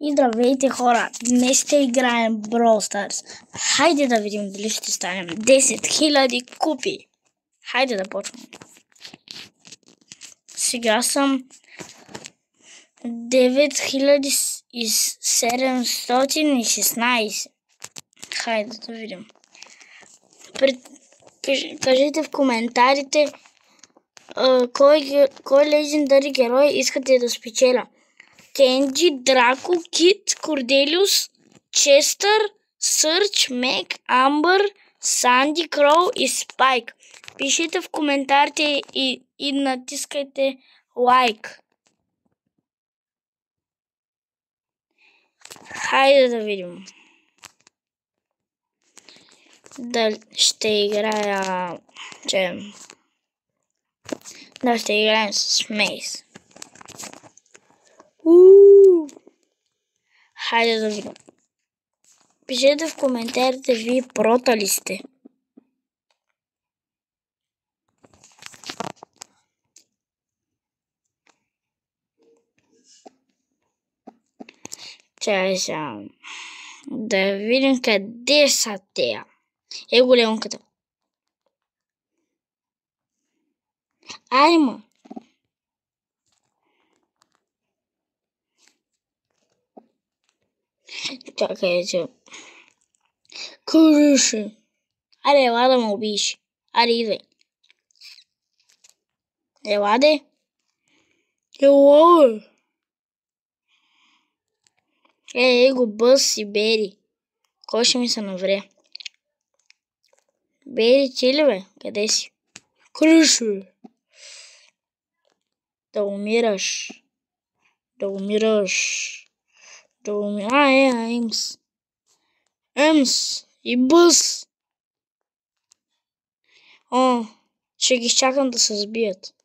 И здравейте, хора! Днес ще играем Brawl Stars. Хайде да видим дали ще станем 10 000 купи. Хайде да почваме. Сега съм 9716. Хайде да видим. Кажете в коментарите кой легендари герой искате да спечеля. Кенджи, Драко, Кит, Корделиус, Честър, Сърч, Мек, Амбър, Санди, Кроу и Спайк. Пишете в коментарите и натискайте лайк. Хайде да видим. Ще играем с Мейс. Хайде да видим. Пишете в коментарите вие прота ли сте. Чай сега. Да видим къде са те. Големката. Айма. Чакай, че. Круши. Аре, ела да ме убиеш. Аре, идвай. Ела. Го Бъс и Бери. Кой ще ми се навре? Бери, ти ли бе? Къде си? Круши. Да умираш. Емс и Бъс. Ще ги изчакам да се сбият.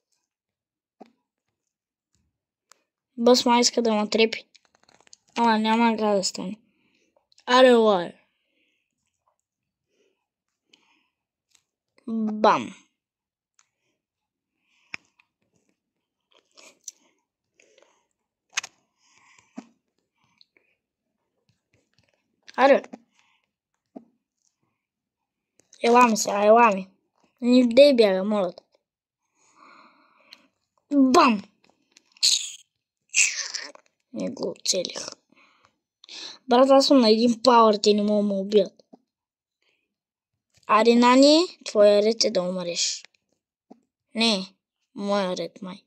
Бъс ма иска да ме трепи. Няма как да стане. Аре, лай. Бам. Аре. Ела ми сега, ела ми. Ниде бяга, моля. Бам! Не го оцелих. Брат, аз съм на един пауър, те не могат да ме убият. Аре, Нани, твоя ред е да умреш. Не, моя ред, май.